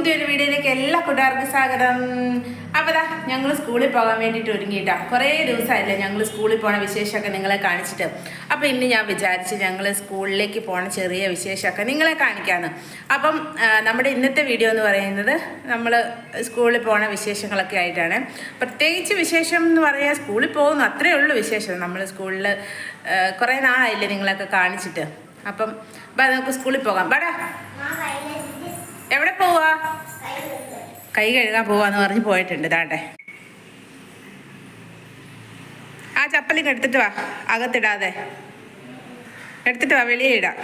പുതിയൊരു വീഡിയോയിലേക്ക് എല്ലാ കൂട്ടുകാർക്കും സ്വാഗതം. അപ്പോൾ ഞങ്ങൾ സ്കൂളിൽ പോകാൻ വേണ്ടിയിട്ട് ഒരുങ്ങിയിട്ടാ. കുറേ ദിവസമായില്ലേ ഞങ്ങൾ സ്കൂളിൽ പോണ വിശേഷമൊക്കെ നിങ്ങളെ കാണിച്ചിട്ട്. അപ്പോൾ ഇന്ന് ഞാൻ വിചാരിച്ച് ഞങ്ങൾ സ്കൂളിലേക്ക് പോണ ചെറിയ വിശേഷമൊക്കെ നിങ്ങളെ കാണിക്കാമെന്ന്. അപ്പം നമ്മുടെ ഇന്നത്തെ വീഡിയോ എന്ന് പറയുന്നത് നമ്മൾ സ്കൂളിൽ പോണ വിശേഷങ്ങളൊക്കെ ആയിട്ടാണ്. പ്രത്യേകിച്ച് വിശേഷം എന്ന് പറയാൻ സ്കൂളിൽ പോകുന്നു, അത്രയേ ഉള്ളൂ വിശേഷം. നമ്മൾ സ്കൂളിൽ കുറേ നാളായില്ലേ നിങ്ങളൊക്കെ കാണിച്ചിട്ട്. അപ്പം നമുക്ക് സ്കൂളിൽ പോകാം. ബാടാ, എവിടെ പോവാ? കൈ കഴുകാൻ പോവാന്ന് പറഞ്ഞ് പോയിട്ടുണ്ട്. ദാട്ടെ ആ ചപ്പലിങ് എടുത്തിട്ട് വാ, അകത്തിടാതെ എടുത്തിട്ട് വാ, വെളിയെ ഇടാം.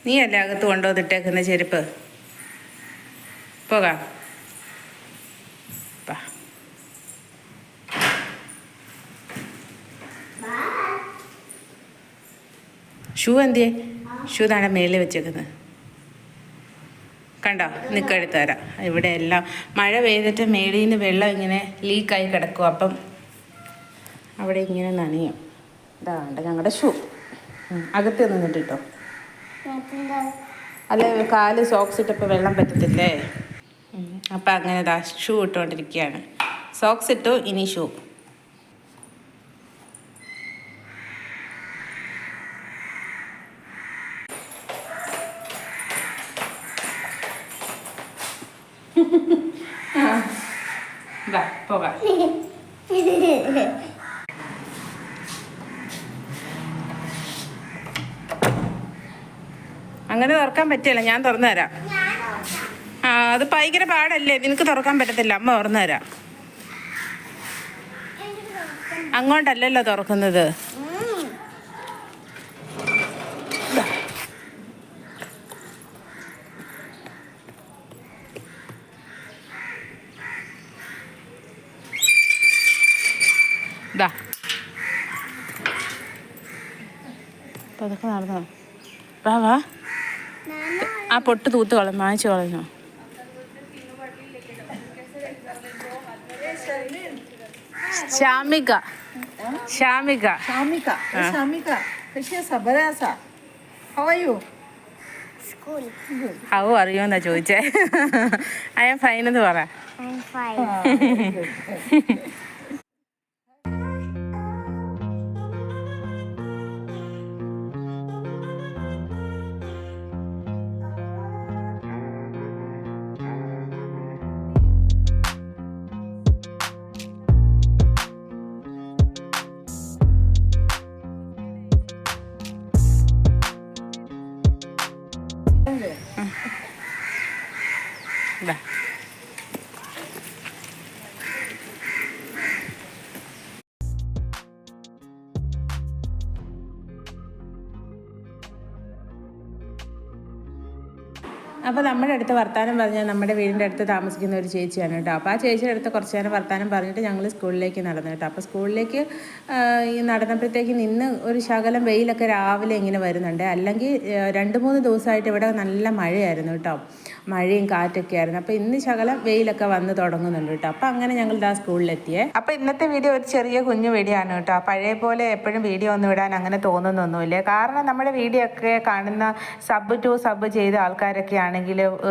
നീ അല്ലേ അകത്ത് കൊണ്ടുവന്നിട്ടേക്കുന്ന ചെരുപ്പ്? പോകാം. ഷൂ എന്തിയേ? ഷൂ താഴെ മേളിൽ വെച്ചേക്കുന്നത് കണ്ടോ? നിൽക്കെടുത്ത് തരാം. ഇവിടെ എല്ലാം മഴ പെയ്തിട്ട് മേളിൽ നിന്ന് വെള്ളം ഇങ്ങനെ ലീക്കായി കിടക്കും. അപ്പം അവിടെ ഇങ്ങനെ നനയും. ഇതാണ്ട് ഞങ്ങളുടെ ഷൂ. അകത്ത് നിന്നിട്ടോ, അല്ലെ കാല് സോക്സ് ഇട്ടപ്പോൾ വെള്ളം പറ്റത്തില്ലേ? അപ്പം അങ്ങനെ ഇതാ ഷൂ ഇട്ടുകൊണ്ടിരിക്കുകയാണ്. സോക്സ് ഇട്ടു, ഇനി ഷൂ. പോകാം. അങ്ങനെ തുറക്കാൻ പറ്റില്ല, ഞാൻ തുറന്നു തരാം. അത് ഭയങ്കര പാടല്ലേ, നിനക്ക് തുറക്കാൻ പറ്റത്തില്ല, അമ്മ തുറന്നു തരാം. അങ്ങോട്ടല്ലല്ലോ തുറക്കുന്നത്. അതൊക്കെ നടന്നോ? വാ വാ, ആ പൊട്ട് തൂത്ത് കളഞ്ഞു, വാങ്ങിച്ചു കളഞ്ഞോ? ഷാമിക, ഷാമിക, ഷാമിക, ഷാമിക. ഹൗ അറിയോന്നാ ചോദിച്ചേ. ഐ ആം ഫൈൻ എന്ന് പറ. അപ്പോൾ നമ്മുടെ അടുത്ത് വർത്താനം പറഞ്ഞാൽ നമ്മുടെ വീടിൻ്റെ അടുത്ത് താമസിക്കുന്ന ഒരു ചേച്ചിയാണ് കേട്ടോ. അപ്പോൾ ആ ചേച്ചിയുടെ അടുത്ത് കുറച്ച് നേരം വർത്താനം പറഞ്ഞിട്ട് ഞങ്ങൾ സ്കൂളിലേക്ക് നടന്നു കേട്ടോ. അപ്പോൾ സ്കൂളിലേക്ക് നടന്നപ്പോഴത്തേക്ക് നിന്ന് ഒരു ശകലം വെയിലൊക്കെ രാവിലെ ഇങ്ങനെ വരുന്നുണ്ട്. അല്ലെങ്കിൽ 2-3 ദിവസമായിട്ട് ഇവിടെ നല്ല മഴയായിരുന്നു കേട്ടോ. മഴയും കാറ്റൊക്കെ ആയിരുന്നു. അപ്പോൾ ഇന്ന് ശകലം വെയിലൊക്കെ വന്ന് തുടങ്ങുന്നുണ്ട് കേട്ടോ. അപ്പോൾ അങ്ങനെ ഞങ്ങൾ ഇതാ സ്കൂളിലെത്തിയേ. അപ്പോൾ ഇന്നത്തെ വീഡിയോ ഒരു ചെറിയ കുഞ്ഞു വീഡിയോ ആണ് കേട്ടോ. പഴയ പോലെ എപ്പോഴും വീഡിയോ ഒന്നും ഇടാൻ അങ്ങനെ തോന്നുന്നൊന്നുമില്ല. കാരണം നമ്മുടെ വീഡിയോ ഒക്കെ കാണുന്ന സബ് ചെയ്ത ആൾക്കാരൊക്കെ ആണെങ്കിൽ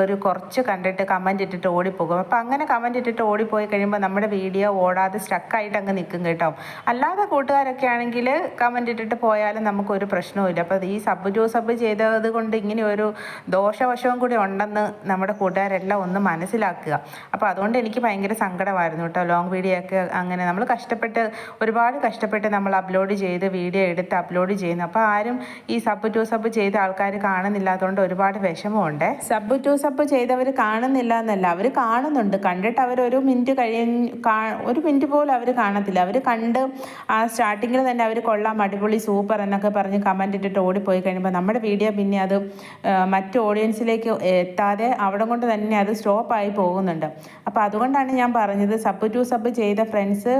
ഒരു കുറച്ച് കണ്ടിട്ട് കമൻറ്റ് ഇട്ടിട്ട് ഓടിപ്പോകും. അപ്പോൾ അങ്ങനെ കമൻറ്റ് ഇട്ടിട്ട് ഓടിപ്പോയി കഴിയുമ്പോൾ നമ്മുടെ വീഡിയോ ഓടാതെ സ്റ്റക്കായിട്ട് അങ്ങ് നിൽക്കും കേട്ടോ. അല്ലാതെ കൂട്ടുകാരൊക്കെ ആണെങ്കിൽ കമൻറ്റ് ഇട്ടിട്ട് പോയാലും നമുക്കൊരു പ്രശ്നവുമില്ല. അപ്പോൾ ഈ സബ് ചെയ്തത് കൊണ്ട് ഇങ്ങനെ ഒരു ദോഷവശവും കൂടി ഉണ്ടെന്ന് നമ്മുടെ കൂട്ടുകാരെല്ലാം ഒന്ന് മനസ്സിലാക്കുക. അപ്പോൾ അതുകൊണ്ട് എനിക്ക് ഭയങ്കര സങ്കടമായിരുന്നു കേട്ടോ. ലോങ് വീഡിയോ ഒക്കെ അങ്ങനെ നമ്മൾ ഒരുപാട് കഷ്ടപ്പെട്ട് നമ്മൾ അപ്ലോഡ് ചെയ്ത് വീഡിയോ എടുത്ത് അപ്ലോഡ് ചെയ്യുന്നു. അപ്പോൾ ആരും ഈ സബ് ചെയ്ത ആൾക്കാർ കാണുന്നില്ലാത്തതുകൊണ്ട് ഒരുപാട് വിഷമമുണ്ട്. സബ് ചെയ്തവർ കാണുന്നില്ല എന്നല്ല, അവർ കാണുന്നുണ്ട്. കണ്ടിട്ട് അവർ ഒരു മിനിറ്റ് പോലും അവർ കാണത്തില്ല. അവർ കണ്ട് ആ സ്റ്റാർട്ടിങ്ങിൽ തന്നെ അവർ കൊള്ളാം, അടിപൊളി, സൂപ്പർ എന്നൊക്കെ പറഞ്ഞ് കമൻറ്റ് ഇട്ടിട്ട് ഓടിപ്പോയി കഴിയുമ്പോൾ നമ്മുടെ വീഡിയോ പിന്നെ അത് മറ്റു ഓഡിയൻസിലേക്ക് എത്താതെ അവിടെ കൊണ്ട് തന്നെ അത് സ്റ്റോപ്പായി പോകുന്നുണ്ട്. അപ്പോൾ അതുകൊണ്ടാണ് ഞാൻ പറഞ്ഞത് സബ് ചെയ്ത ഫ്രണ്ട്സ്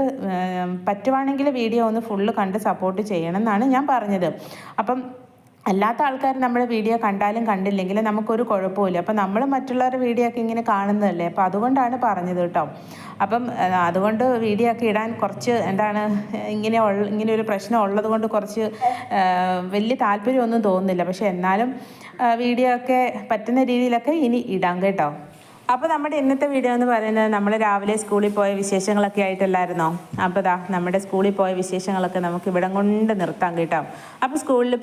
പറ്റുവാണെങ്കിൽ വീഡിയോ ഒന്ന് ഫുള്ള് കണ്ട് സപ്പോർട്ട് ചെയ്യണം എന്നാണ് ഞാൻ പറഞ്ഞത്. അപ്പം അല്ലാത്ത ആൾക്കാർ നമ്മുടെ വീഡിയോ കണ്ടാലും കണ്ടില്ലെങ്കിലും നമുക്കൊരു കുഴപ്പമില്ല. അപ്പം നമ്മൾ മറ്റുള്ളവരുടെ വീഡിയോ ഒക്കെ ഇങ്ങനെ കാണുന്നതല്ലേ, അപ്പോൾ അതുകൊണ്ടാണ് പറഞ്ഞത് കേട്ടോ. അപ്പം അതുകൊണ്ട് വീഡിയോ ഒക്കെ ഇടാൻ കുറച്ച് എന്താണ് ഇങ്ങനെ ഒരു പ്രശ്നം ഉള്ളത് കൊണ്ട് കുറച്ച് വലിയ താല്പര്യമൊന്നും തോന്നുന്നില്ല. പക്ഷെ എന്നാലും വീഡിയോ ഒക്കെ പറ്റുന്ന രീതിയിലൊക്കെ ഇനി ഇടാം കേട്ടോ. അപ്പോൾ നമ്മുടെ ഇന്നത്തെ വീഡിയോ എന്ന് പറയുന്നത് നമ്മൾ രാവിലെ സ്കൂളിൽ പോയ വിശേഷങ്ങളൊക്കെ ആയിട്ടല്ലായിരുന്നോ. അപ്പോൾ നമ്മുടെ സ്കൂളിൽ പോയ വിശേഷങ്ങളൊക്കെ നമുക്ക് ഇവിടം കൊണ്ട് നിർത്താം കേട്ടോ. അപ്പോൾ സ്കൂളിൽ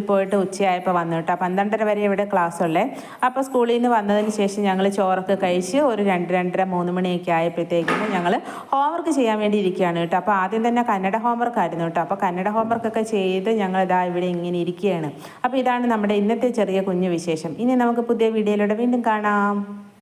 പോയിട്ട് ഉച്ചയായപ്പോൾ വന്നു കേട്ടോ. 12:30 വരെ ഇവിടെ ക്ലാസ് ഉള്ളേ. അപ്പോൾ സ്കൂളിൽ നിന്ന് വന്നതിന് ശേഷം ഞങ്ങൾ ചോറൊക്കെ കഴിച്ച് ഒരു 2-2:30 3 മണിയൊക്കെ ആയപ്പോഴത്തേക്കും ഞങ്ങൾ ഹോംവർക്ക് ചെയ്യാൻ വേണ്ടി ഇരിക്കുകയാണ് കേട്ടോ. അപ്പോൾ ആദ്യം തന്നെ കന്നഡ ഹോംവർക്ക് ആയിരുന്നു കേട്ടോ. അപ്പോൾ കന്നഡ ഹോംവർക്കൊക്കെ ചെയ്ത് ഞങ്ങൾ ഇവിടെ ഇങ്ങനെ ഇരിക്കുകയാണ്. അപ്പോൾ ഇതാണ് നമ്മുടെ ഇന്നത്തെ ചെറിയ കുഞ്ഞു വിശേഷം. ഇനി നമുക്ക് പുതിയ വീഡിയോയിലൂടെ വീണ്ടും കാണാം.